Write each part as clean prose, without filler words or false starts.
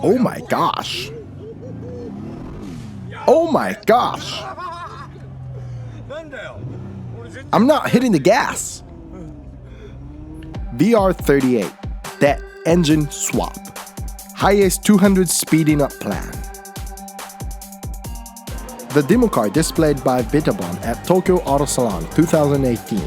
Oh my gosh! Oh my gosh! I'm not hitting the gas! VR38, that engine swap. Hi-Ace 200 speeding up plan. The demo car displayed by Vitabon at Tokyo Auto Salon 2018.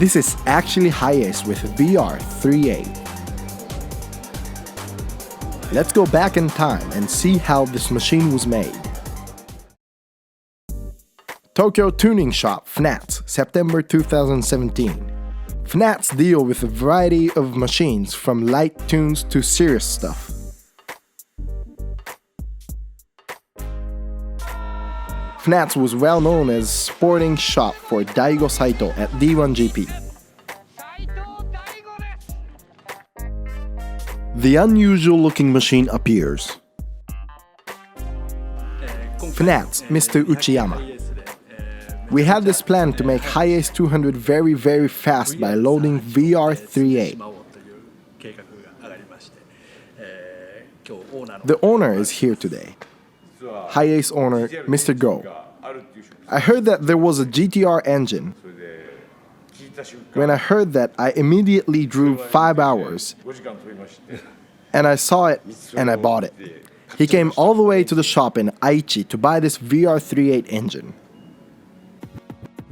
This is actually Hi-Ace with VR38. Let's go back in time and see how this machine was made. Tokyo Tuning Shop FNATS, September 2017. FNATS deal with a variety of machines from light tunes to serious stuff. FNATS was well known as sporting shop for Daigo Saito at D1GP. The unusual looking machine appears. FNATS, Mr. Uchiyama. We had this plan to make Hi-Ace 200 very fast by loading VR38. The owner is here today. Hi-Ace owner, Mr. Go. I heard that there was a GTR engine. When I heard that, I immediately drove 5 hours. And I saw it, and I bought it. He came all the way to the shop in Aichi to buy this VR38 engine.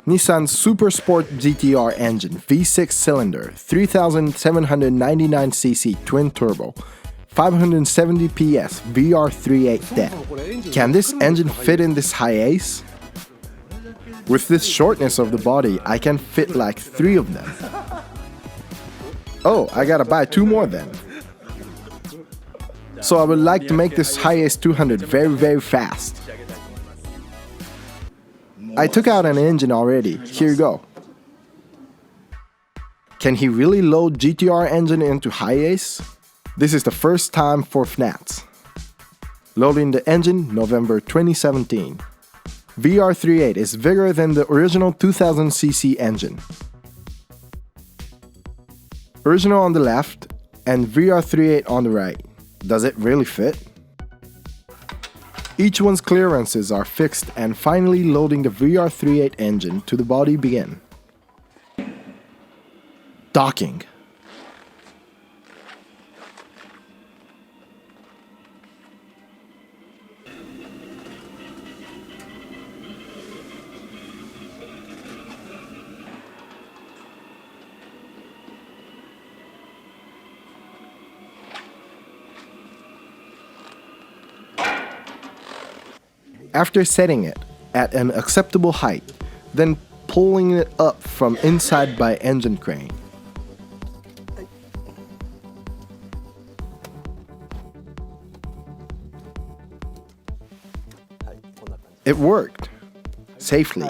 Nissan Super Sport GTR engine, V6 cylinder, 3799cc twin turbo, 570 PS, VR38 deck. Can this engine fit in this Hi-Ace? With this shortness of the body, I can fit like 3 of them. Oh, I gotta buy 2 more then. So I would like to make this Hi-Ace 200 very fast. I took out an engine already, here you go. Can he really load GTR engine into Hi-Ace? This is the first time for FNATS. Loading the engine, November 2017. VR38 is bigger than the original 2000cc engine. Original on the left and VR38 on the right. Does it really fit? Each one's clearances are fixed and finally loading the VR38 engine to the body begin. Docking. After setting it at an acceptable height, then pulling it up from inside by engine crane. It worked. Safely.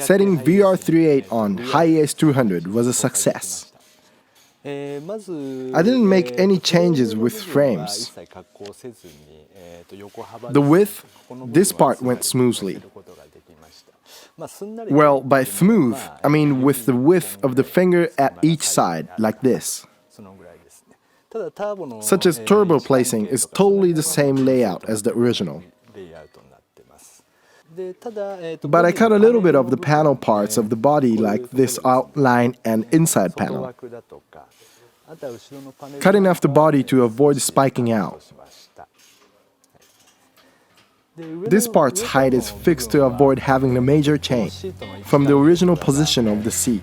Setting VR38 on Hi-Ace 200 was a success. I didn't make any changes with frames. The width, this part went smoothly. Well, by smooth, I mean with the width of the finger at each side, like this. Such as turbo placing is totally the same layout as the original. But I cut a little bit of the panel parts of the body like this outline and inside panel. Cutting off the body to avoid spiking out. This part's height is fixed to avoid having a major change from the original position of the seat.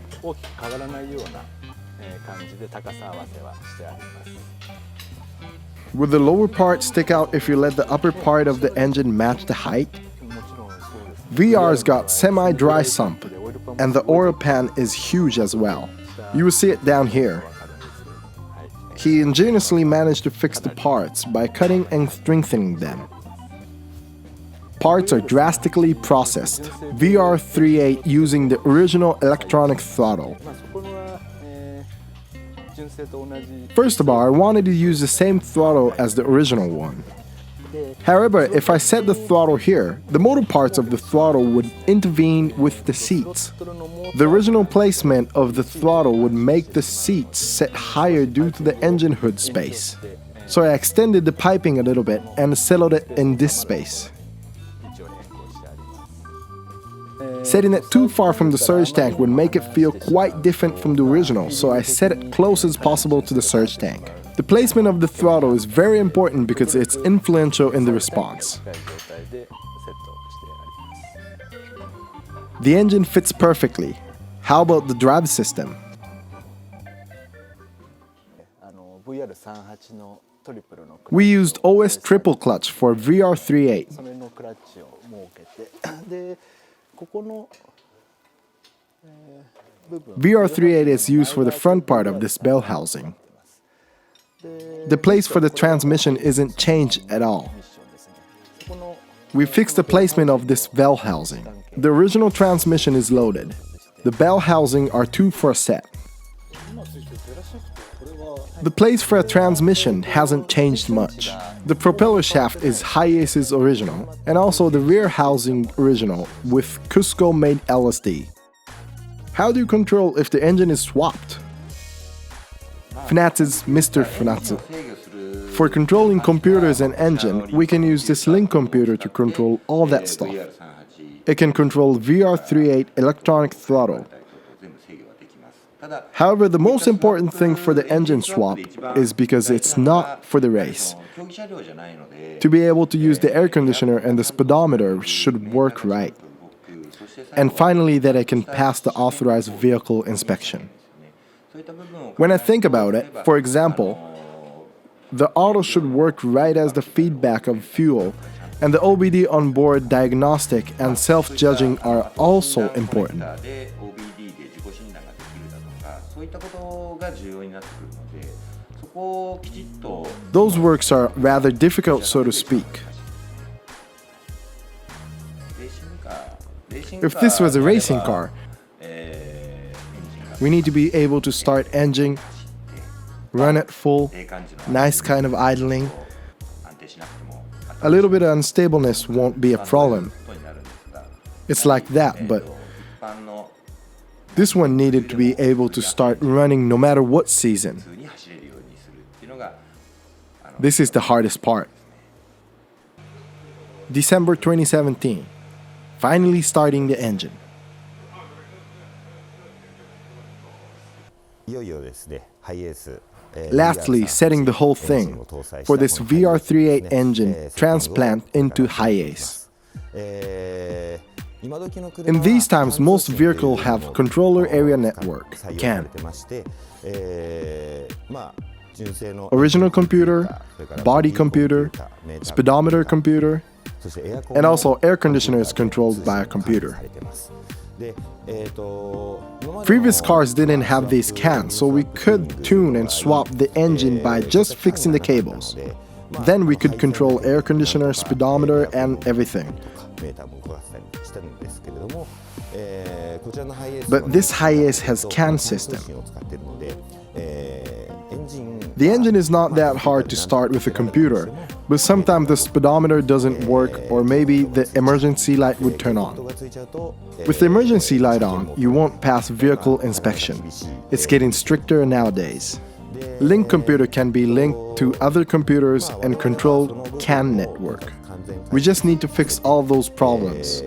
Would the lower part stick out if you let the upper part of the engine match the height? VR's got semi-dry sump, and the oil pan is huge as well. You will see it down here. He ingeniously managed to fix the parts by cutting and strengthening them. Parts are drastically processed. VR38 using the original electronic throttle. First of all, I wanted to use the same throttle as the original one. However, if I set the throttle here, the motor parts of the throttle would intervene with the seats. The original placement of the throttle would make the seats set higher due to the engine hood space. So I extended the piping a little bit and settled it in this space. Setting it too far from the surge tank would make it feel quite different from the original, so I set it close as possible to the surge tank. The placement of the throttle is very important because it's influential in the response. The engine fits perfectly. How about the drive system? We used OS triple clutch for VR38. VR38 is used for the front part of this bell housing. The place for the transmission isn't changed at all. We fixed the placement of this bell housing. The original transmission is loaded. The bell housing are 2 for a set. The place for a transmission hasn't changed much. The propeller shaft is HiAce's original, and also the rear housing original with Cusco-made LSD. How do you control if the engine is swapped? Fnatz's Mr. Fnatz. For controlling computers and engine, we can use this Link computer to control all that stuff. It can control VR38 electronic throttle. However, the most important thing for the engine swap is because it's not for the race. To be able to use the air conditioner and the speedometer should work right. And finally, that I can pass the authorized vehicle inspection. When I think about it, for example, the auto should work right as the feedback of fuel, and the OBD onboard diagnostic and self-judging are also important. Those works are rather difficult, so to speak. If this was a racing car, we need to be able to start engine, run it full, nice kind of idling. A little bit of unstableness won't be a problem. It's like that, but this one needed to be able to start running no matter what season. This is the hardest part. December 2017. Finally starting the engine. Lastly, setting the whole thing for this VR38 engine transplant into HiAce. In these times, most vehicles have controller area network, CAN. Original computer, body computer, speedometer computer, and also air conditioner is controlled by a computer. Previous cars didn't have these CANs, so we could tune and swap the engine by just fixing the cables. Then we could control air conditioner, speedometer, and everything. But this HiAce has CAN system. The engine is not that hard to start with a computer, but sometimes the speedometer doesn't work, or maybe the emergency light would turn on. With the emergency light on, you won't pass vehicle inspection. It's getting stricter nowadays. Link computer can be linked to other computers and controlled CAN network. We just need to fix all those problems.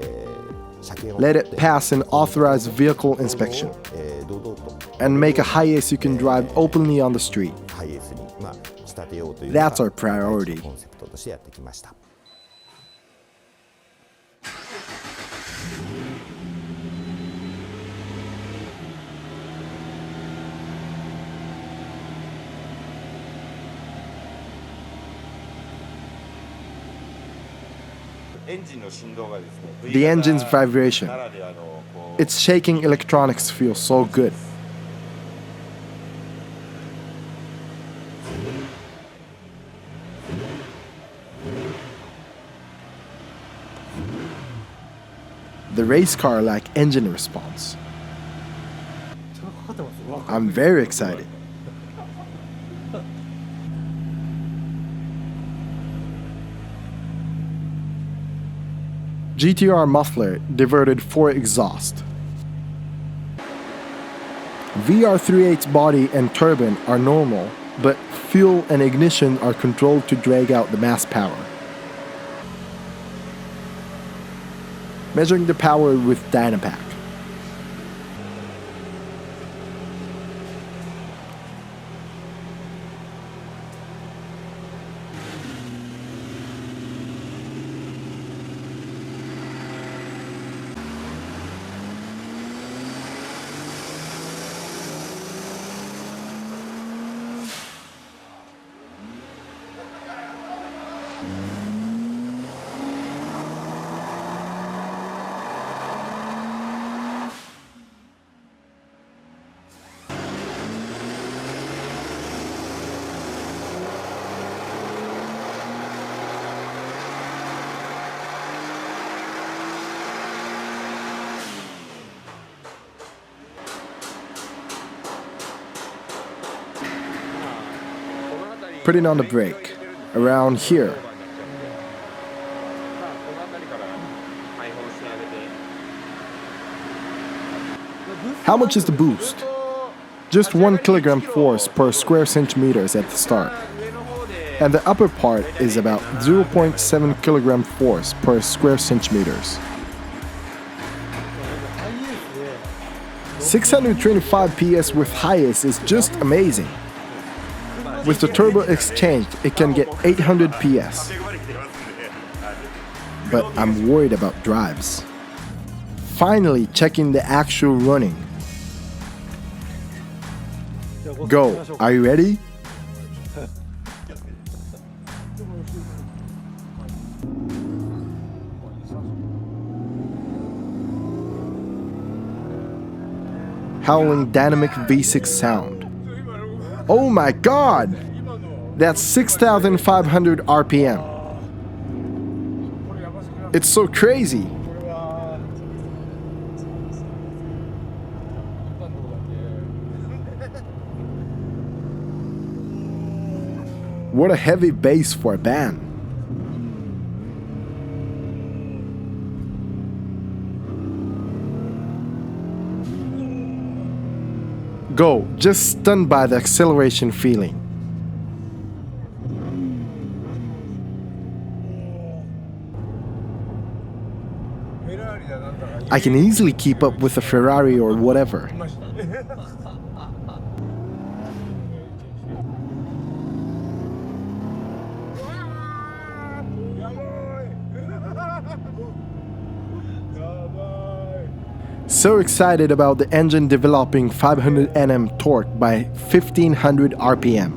Let it pass an authorized vehicle inspection. And make a HiAce you can drive openly on the street. That's our priority. The engine's vibration. Its shaking electronics feel so good. The race car-like engine response. I'm very excited. GTR muffler diverted for exhaust. VR38's body and turbine are normal, but fuel and ignition are controlled to drag out the mass power. Measuring the power with Dynapack. Putting on the brake. Around here. How much is the boost? Just 1 kilogram force per square centimeters at the start. And the upper part is about 0.7 kilogram force per square centimeters. 625 PS with highest is just amazing. With the turbo exchanged, it can get 800 PS. But I'm worried about drives. Finally checking the actual running. Go, are you ready? Howling dynamic V6 sound. Oh my god! That's 6,500 RPM. It's so crazy! What a heavy bass for a band. Go, just stunned by the acceleration feeling. I can easily keep up with a Ferrari or whatever. So excited about the engine developing 500 Nm torque by 1500 RPM.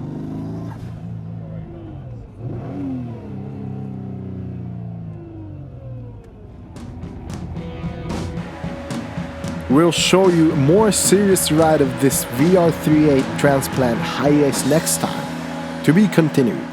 We'll show you a more serious ride of this VR38 Transplant Hi-Ace next time. To be continued.